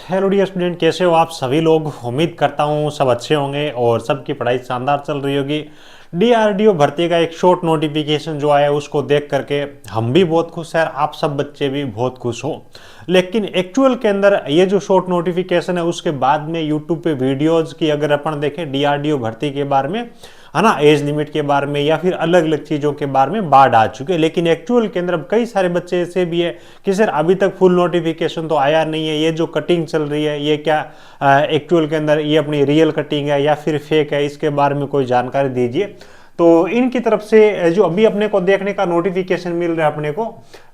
Hello dear student, कैसे हो आप सभी लोग। उम्मीद करता हूँ सब अच्छे होंगे और सबकी पढ़ाई शानदार चल रही होगी। डीआरडीओ भर्ती का एक शॉर्ट नोटिफिकेशन जो आया उसको देख करके हम भी बहुत खुश हैं, आप सब बच्चे भी बहुत खुश हो। लेकिन एक्चुअल के अंदर ये जो शॉर्ट नोटिफिकेशन है उसके बाद में यूट्यूब पे वीडियोज़ की अगर अपन देखें डीआरडीओ भर्ती के बारे में, है ना, एज लिमिट के बारे में या फिर अलग अलग चीज़ों के बारे में बाढ़ आ चुके हैं। लेकिन एक्चुअल के अंदर अब कई सारे बच्चे ऐसे भी है कि सर अभी तक फुल नोटिफिकेशन तो आया नहीं है, ये जो कटिंग चल रही है ये क्या एक्चुअल के अंदर ये अपनी रियल कटिंग है या फिर फेक है, इसके बारे में कोई जानकारी दीजिए। तो इनकी तरफ से जो अभी अपने को देखने का नोटिफिकेशन मिल रहा है अपने को,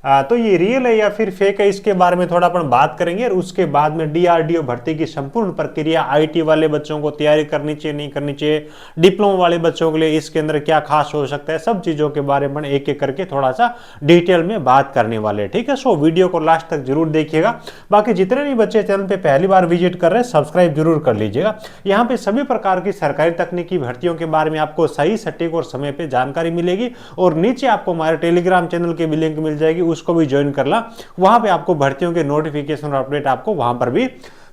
तो ये रियल है या फिर फेक है, इसके बारे में थोड़ा अपन बात करेंगे। और उसके बाद में डीआरडीओ भर्ती की संपूर्ण प्रक्रिया, आईटी वाले बच्चों को तैयारी करनी चाहिए नहीं करनी चाहिए, डिप्लोमा वाले बच्चों के लिए इसके अंदर क्या खास हो सकता है, सब चीज़ों के बारे में एक एक करके थोड़ा सा डिटेल में बात करने वाले। ठीक है, सो वीडियो को लास्ट तक जरूर देखिएगा। बाकी जितने भी बच्चे चैनल पर पहली बार विजिट कर रहे हैं सब्सक्राइब जरूर कर लीजिएगा। यहाँ पे सभी प्रकार की सरकारी तकनीकी भर्तियों के बारे में आपको सही सटीक और समय पे जानकारी मिलेगी। और नीचे आपको हमारे टेलीग्राम चैनल की भी लिंक मिल जाएगी, उसको भी ज्वाइन करना। वहां पे आपको भर्तियों के नोटिफिकेशन और अपडेट आपको वहां पर भी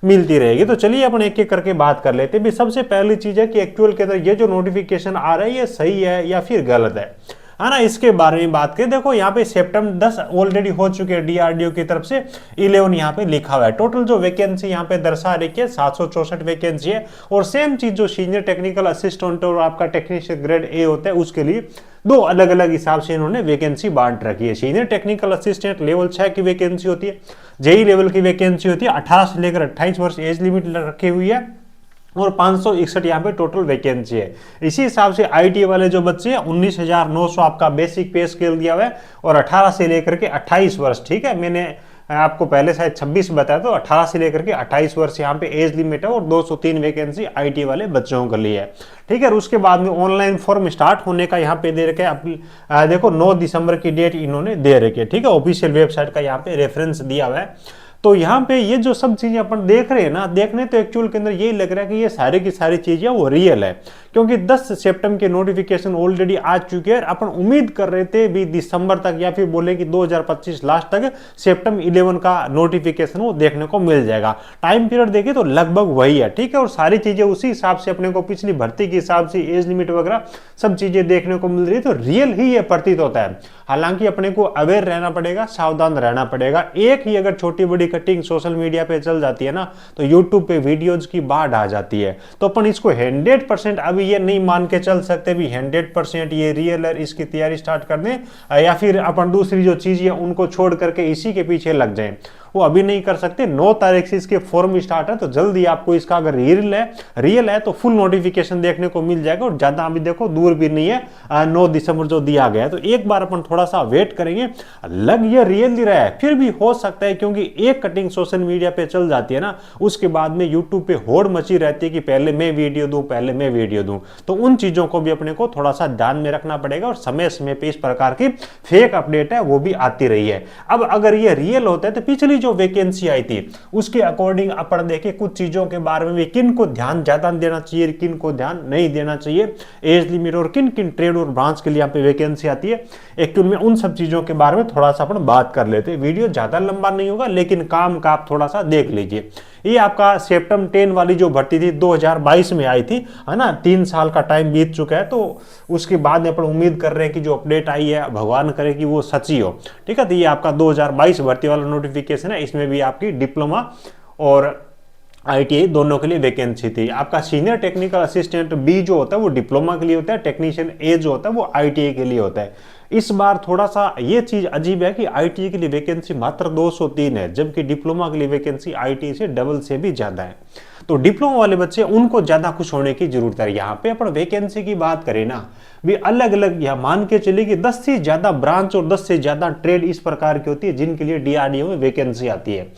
मिलती रहेगी। तो चलिए अपन एक एक करके बात कर लेते हैं। सबसे पहली चीज है कि एक्चुअल के अंदर ये जो नोटिफिकेशन आ रहा है ये सही है या फिर गलत है ना, इसके बारे में बात करें। देखो यहाँ पे सितंबर 10 ऑलरेडी हो चुके हैं डीआरडीओ की तरफ से, 11 यहाँ पे लिखा हुआ है। टोटल जो वैकेंसी यहाँ पे दर्शा रही है 764 वैकेंसी है। और सेम चीज जो सीनियर टेक्निकल असिस्टेंट और आपका टेक्नीशियन ग्रेड ए होता है उसके लिए दो अलग अलग हिसाब से इन्होंने वैकेंसी बांट रखी है। सीनियर टेक्निकल असिस्टेंट लेवल 6 की वैकेंसी होती है, जेई लेवल की वैकेंसी होती है, 18 से लेकर 28 वर्ष एज लिमिट रखी हुई है और 561 यहाँ पे टोटल वैकेंसी है। इसी हिसाब से आईटी वाले जो बच्चे हैं 19,900 आपका बेसिक पे स्केल दिया हुआ है और 18 से लेकर के 28 वर्ष। ठीक है, मैंने आपको पहले शायद 26 बताया, तो 18 से लेकर के 28 वर्ष यहाँ पे एज लिमिट है और 203 वैकेंसी आईटी वाले बच्चों के लिए है। ठीक है, और उसके बाद में ऑनलाइन फॉर्म स्टार्ट होने का यहाँ पे दे रखे हैं। देखो 9 दिसंबर की डेट इन्होंने दे रखी है। ठीक है, ऑफिशियल वेबसाइट का यहाँ पे रेफरेंस दिया हुआ है। तो यहाँ पे ये जो सब चीजें अपन देख रहे हैं ना, देखने तो एक्चुअल के अंदर यही लग रहा है कि ये सारी की सारी चीजें वो रियल है, क्योंकि 10 सितंबर के नोटिफिकेशन ऑलरेडी आ चुके हैं। अपन उम्मीद कर रहे थे भी दिसंबर तक या फिर बोले कि 2025 लास्ट तक सितंबर 11 का नोटिफिकेशन वो देखने को मिल जाएगा। टाइम पीरियड देखे तो लगभग वही है। ठीक है, और सारी चीजें उसी हिसाब से अपने को पिछली भर्ती के हिसाब से एज लिमिट वगैरह सब चीजें देखने को मिल रही है, तो रियल ही ये प्रतीत होता है। हालांकि अपने को अवेयर रहना पड़ेगा, सावधान रहना पड़ेगा। एक ही अगर छोटी बड़ी कटिंग सोशल मीडिया पे चल जाती है ना, तो यूट्यूब पे वीडियोज की बाढ़ आ जाती है। तो अपन इसको 100% अभी ये नहीं मान के चल सकते भी 100% ये रियल है, इसकी तैयारी स्टार्ट कर दें, या फिर अपन दूसरी जो चीजें उनको छोड़ करके इसी के पीछे लग जाएं, वो अभी नहीं कर सकते। 9 तारीख से इसके फॉर्म स्टार्ट है, तो जल्दी आपको इसका अगर रियल है तो फुल नोटिफिकेशन देखने को मिल जाएगा। और ज्यादा अभी देखो दूर भी नहीं है, 9 दिसंबर जो दिया गया है, तो एक बार अपन थोड़ा सा वेट करेंगे। लग ये रियल ही रहा है, फिर भी हो सकता है, क्योंकि एक कटिंग सोशल मीडिया पे चल जाती है ना, उसके बाद में यूट्यूब पे होड़ मची रहती है कि पहले मैं वीडियो दूं, पहले मैं वीडियो दूं। तो उन चीजों को भी अपने को थोड़ा सा ध्यान में रखना पड़ेगा। और समय समय पे इस प्रकार की फेक अपडेट है वो भी आती रही है। अब अगर ये रियल होता है तो पिछली जो वैकेंसी आई थी उसके अकॉर्डिंग अपन देखें कुछ चीजों के बारे में भी, किन को ध्यान ज्यादा देना चाहिए, किन को ध्यान नहीं देना चाहिए, एज लिमिट और किन किन ट्रेड और ब्रांच के लिए यहाँ पे वैकेंसी आती है, एक्चुअल में उन सब चीजों के बारे में थोड़ा सा अपन बात कर लेते हैं। वीडियो ज्यादा लंबा नहीं होगा, लेकिन काम का आप थोड़ा सा देख लीजिए। ये आपका सितंबर 10 वाली जो भर्ती थी 2022 में आई थी, है ना, 3 साल का टाइम बीत चुका है। तो उसके बाद में अपन उम्मीद कर रहे हैं कि जो अपडेट आई है भगवान करे कि वो सच्ची हो। ठीक है, तो ये आपका 2022 भर्ती वाला नोटिफिकेशन है, इसमें भी आपकी डिप्लोमा और आईटीआई दोनों के लिए वैकेंसी थी। आपका सीनियर टेक्निकल असिस्टेंट बी जो होता है वो डिप्लोमा के लिए होता है, टेक्नीशियन ए जो होता है वो आईटीआई के लिए होता है। इस बार थोड़ा सा ये चीज अजीब है कि आईटीआई के लिए वैकेंसी मात्र 203 है, जबकि डिप्लोमा के लिए वैकेंसी आईटीआई से डबल से भी ज्यादा है। तो डिप्लोमा वाले बच्चे उनको ज्यादा खुश होने की जरूरत है। यहाँ पे अपन वैकेंसी की बात करें ना, भी अलग अलग या मान के चलिए कि 10 से ज्यादा ब्रांच और 10 से ज्यादा ट्रेड इस प्रकार की होती है जिनके लिए डीआरडीओ में वैकेंसी आती है।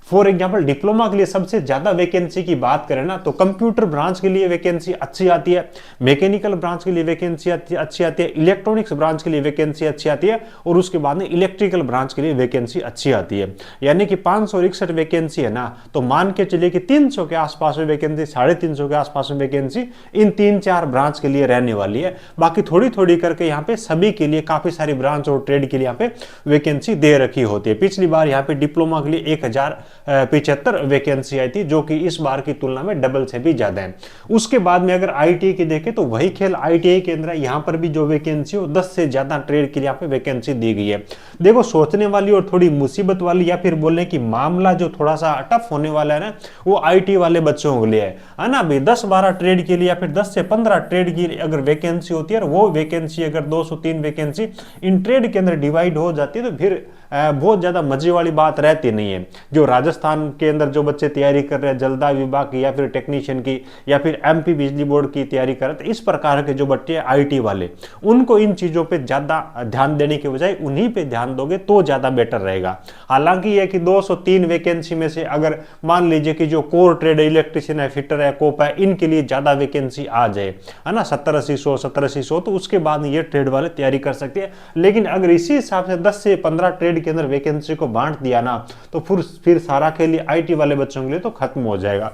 फॉर एग्जाम्पल डिप्लोमा के लिए सबसे ज्यादा वैकेंसी की बात करें ना, तो कंप्यूटर ब्रांच के लिए वैकेंसी अच्छी आती है, मैकेनिकल ब्रांच के लिए वैकेंसी अच्छी आती है, इलेक्ट्रॉनिक्स ब्रांच के लिए वैकेंसी अच्छी आती है, और उसके बाद में इलेक्ट्रिकल ब्रांच के लिए वैकेंसी अच्छी आती है। यानी कि 561 वैकेंसी है ना, तो मान के चलिए कि 300 के आसपास में वैकेंसी, 350 के आसपास में वैकेंसी इन 3-4 ब्रांच के लिए रहने वाली है। बाकी थोड़ी थोड़ी करके यहाँ पे सभी के लिए काफी सारी ब्रांच और ट्रेड के लिए यहाँ पे वैकेंसी दे रखी होती है। पिछली बार यहाँ पे डिप्लोमा के लिए 1000 75 वैकेंसी आई थी, जो कि इस बार की तुलना में डबल से भी ज्यादा है। उसके बाद में अगर आईटीआई की देखें तो वही खेल आईटीआई के अंदर यहाँ पर भी जो वैकेंसी हो 10 से ज्यादा ट्रेड के लिए यहाँ पे वैकेंसी दी गई है। देखो सोचने वाली और थोड़ी मुसीबत वाली या फिर बोलने की मामला जो थोड़ा सा टफ होने वाला है ना, वो आईटी वाले बच्चों के लिए है ना। भाई 10-12 ट्रेड के लिए या फिर 10 से 15 ट्रेड की अगर वैकेंसी होती है और वो वैकेंसी अगर 203 वैकेंसी इन ट्रेड के अंदर डिवाइड हो जाती है तो फिर बहुत ज्यादा मजे वाली बात रहती नहीं है। जो राजस्थान के अंदर जो बच्चे तैयारी कर रहे हैं जलदाय विभाग की या फिर टेक्नीशियन की या फिर एमपी बिजली बोर्ड की तैयारी कर रहे हैं, इस प्रकार के जो बच्चे आईटी वाले, उनको इन चीजों पे ज्यादा ध्यान देने के बजाय उन्हीं पे ध्यान दोगे तो ज्यादा बेटर रहेगा। हालांकि यह कि 203 वैकेंसी में से अगर मान लीजिए कि जो कोर ट्रेड इलेक्ट्रिशियन है, फिटर है, कोप है, इनके लिए ज्यादा वैकेंसी आ जाए, है ना, 70-80-100 तो उसके बाद ये ट्रेड वाले तैयारी कर सकते हैं। लेकिन अगर इसी हिसाब से 10 से 15 ट्रेड के अंदर वैकेंसी को बांट दिया ना, तो फिर सारा के लिए आईटी वाले बच्चों के लिए तो खत्म हो जाएगा।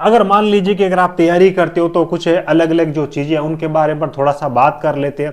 अगर मान लीजिए कि अगर आप तैयारी करते हो तो कुछ अलग अलग जो चीजें हैं उनके बारे में थोड़ा सा बात कर लेते हैं।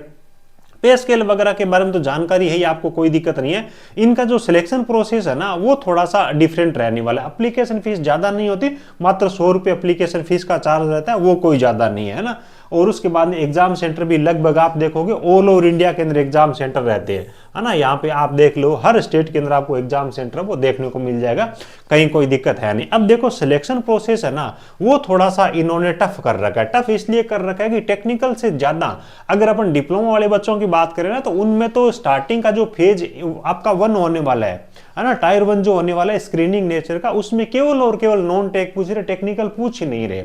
पे स्केल वगैरह के बारे में तो जानकारी है ही, आपको कोई दिक्कत नहीं है। इनका जो सिलेक्शन प्रोसेस है ना वो थोड़ा सा डिफरेंट रहने वाला है। एप्लीकेशन फीस ज्यादा नहीं होती, मात्र 100 रुपये एप्लीकेशन फीस का चार्ज रहता है, वो कोई ज्यादा नहीं है ना। और उसके बाद में एग्जाम सेंटर भी लगभग आप देखोगे ऑल ओवर इंडिया के अंदर एग्जाम सेंटर रहते हैं, है ना। यहाँ पे आप देख लो हर स्टेट के अंदर आपको एग्जाम सेंटर वो देखने को मिल जाएगा, कहीं कोई दिक्कत है नहीं। अब देखो सिलेक्शन प्रोसेस है ना वो थोड़ा सा इन्होंने टफ कर रखा है। टफ इसलिए कर रखा है कि टेक्निकल से ज्यादा अगर अपन डिप्लोमा वाले बच्चों की बात करें ना तो उनमें तो स्टार्टिंग का जो फेज आपका 1 होने वाला है ना, टायर 1 जो होने वाला है स्क्रीनिंग नेचर का, उसमें केवल और केवल नॉन टेक पूछ रहे, टेक्निकल पूछ ही नहीं रहे।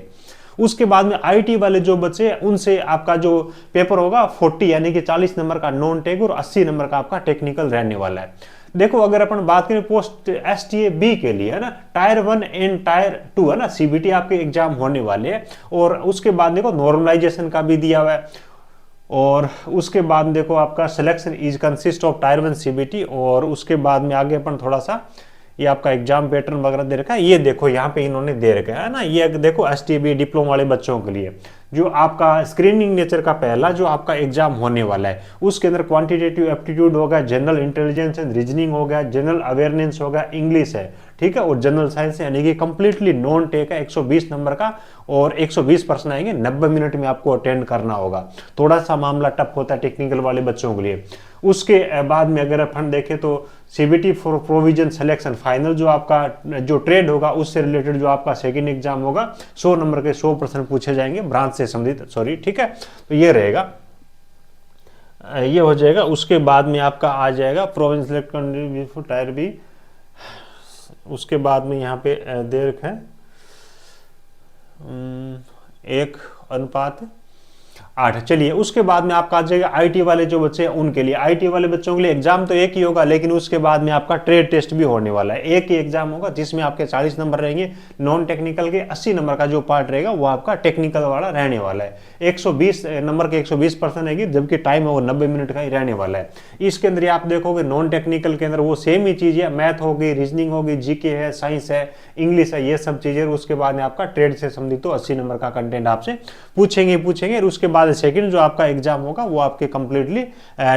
उसके बाद में आईटी वाले जो बच्चे उनसे आपका जो पेपर होगा 40 यानी कि 40 नंबर का नॉन टेक और 80 नंबर का आपका टेक्निकल रहने वाला है। देखो अगर अपन बात करें पोस्ट एसटीए बी के लिए, है ना, टायर 1 एंड टायर 2, है ना, सीबीटी आपके एग्जाम होने वाले हैं। और उसके बाद देखो नॉर्मलाइजेशन का भी दिया हुआ है। और उसके बाद देखो आपका selection is consist of tyre 1 CBT. और उसके बाद में आगे अपन थोड़ा सा ये आपका एग्जाम पैटर्न वगैरह दे रखा है, ये देखो यहाँ पे इन्होंने दे रखा है ना। ये देखो एसटीबी डिप्लोमा वाले बच्चों के लिए जो आपका स्क्रीनिंग नेचर का पहला जो आपका एग्जाम होने वाला है उसके अंदर क्वांटिटेटिव एप्टीट्यूड होगा, जनरल इंटेलिजेंस एंड रीजनिंग हो गया, जनरल अवेयरनेस होगा, इंग्लिश है, ठीक है, और जनरल साइंस है, यानी कि कंप्लीटली नॉन टेक है। 120 नंबर का और 120 प्रश्न आएंगे, 90 मिनट में आपको अटेंड करना होगा। थोड़ा सा मामला टफ होता है टेक्निकल वाले बच्चों के लिए। उसके बाद में अगर अपन देखें तो CBT for provision selection final जो आपका जो ट्रेड होगा उससे रिलेटेड जो आपका सेकंड एग्जाम होगा 100 नंबर के 100 प्रश्न पूछे जाएंगे ब्रांच से संबंधित, सॉरी, ठीक है। तो ये रहेगा, ये हो जाएगा। उसके बाद में आपका आ जाएगा प्रोविजन सिलेक्ट टायर बी। उसके बाद में यहाँ पे दे रखा है 1:8। चलिए उसके बाद में आपका आ जाएगा आईटी वाले जो बच्चे हैं उनके लिए। आईटी वाले बच्चों के लिए एग्जाम तो एक ही होगा, लेकिन उसके बाद में आपका ट्रेड टेस्ट भी होने वाला है। एक ही एग्जाम होगा जिसमें आपके 40 नंबर रहेंगे नॉन टेक्निकल के, 80 नंबर का जो पार्ट रहेगा वो आपका टेक्निकल वाला रहने वाला है। 120 नंबर के 120 प्रश्न रहेगी, जबकि टाइम है वो 90 मिनट का ही रहने वाला है। इसके अंदर आप देखोगे नॉन टेक्निकल के अंदर वो सेम ही चीज है, मैथ होगी, रीजनिंग होगी, जीके है, साइंस है, इंग्लिश है, ये सब चीजें। उसके बाद में आपका ट्रेड से संबंधित तो 80 नंबर का कंटेंट आपसे पूछेंगे। और उसके बाद सेकंड जो आपका एग्जाम होगा वो आपके कंप्लीटली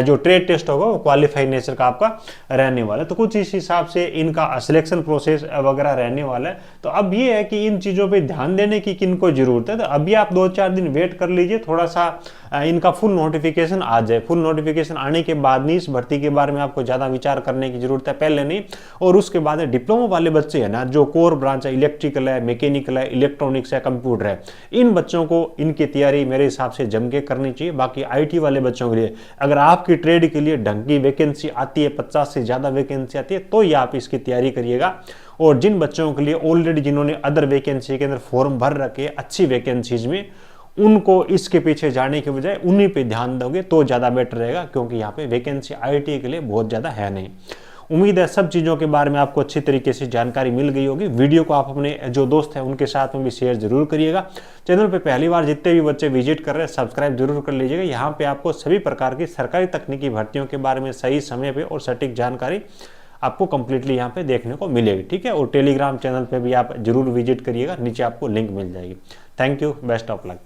जो ट्रेड टेस्ट होगा वो क्वालिफाइड नेचर का आपका रहने वाला है। तो कुछ इस हिसाब से इनका सिलेक्शन प्रोसेस वगैरह रहने वाला है। तो अब ये है कि इन चीजों पे ध्यान देने की किनको जरूरत है। तो अभी आप 2-4 दिन वेट कर लीजिए, थोड़ा सा इनका फुल नोटिफिकेशन आ जाए। फुल नोटिफिकेशन आने के बाद नहीं इस भर्ती के बारे में आपको ज्यादा विचार करने की जरूरत है, पहले नहीं। और उसके बाद डिप्लोमा वाले बच्चे है ना, जो कोर ब्रांच है, इलेक्ट्रिकल है, मैकेनिकल है, इलेक्ट्रॉनिक्स है, कंप्यूटर है, इन बच्चों को इनकी तैयारी मेरे हिसाब से जम के करनी चाहिए। बाकी आईटी वाले बच्चों के लिए अगर आपकी ट्रेड के लिए ढंग की वैकेंसी आती है, 50 से ज्यादा वैकेंसी आती है, तो ही आप इसकी तैयारी करिएगा। और जिन बच्चों के लिए ऑलरेडी जिन्होंने अदर वैकेंसी के अंदर फॉर्म भर रखे अच्छी वैकेंसीज में, उनको इसके पीछे जाने के बजाय उन्हीं पे ध्यान दोगे तो ज्यादा बेटर रहेगा, क्योंकि यहाँ पे वैकेंसी आईटी के लिए बहुत ज्यादा है नहीं। उम्मीद है सब चीज़ों के बारे में आपको अच्छी तरीके से जानकारी मिल गई होगी। वीडियो को आप अपने जो दोस्त हैं उनके साथ में भी शेयर जरूर करिएगा। चैनल पे पहली बार जितने भी बच्चे विजिट कर रहे हैं सब्सक्राइब जरूर कर लीजिएगा। यहाँ पे आपको सभी प्रकार की सरकारी तकनीकी भर्तियों के बारे में सही समय पे और सटीक जानकारी आपको कंप्लीटली यहाँ पे देखने को मिलेगी, ठीक है। और टेलीग्राम चैनल पे भी आप जरूर विजिट करिएगा, नीचे आपको लिंक मिल जाएगी। Thank you, best of luck.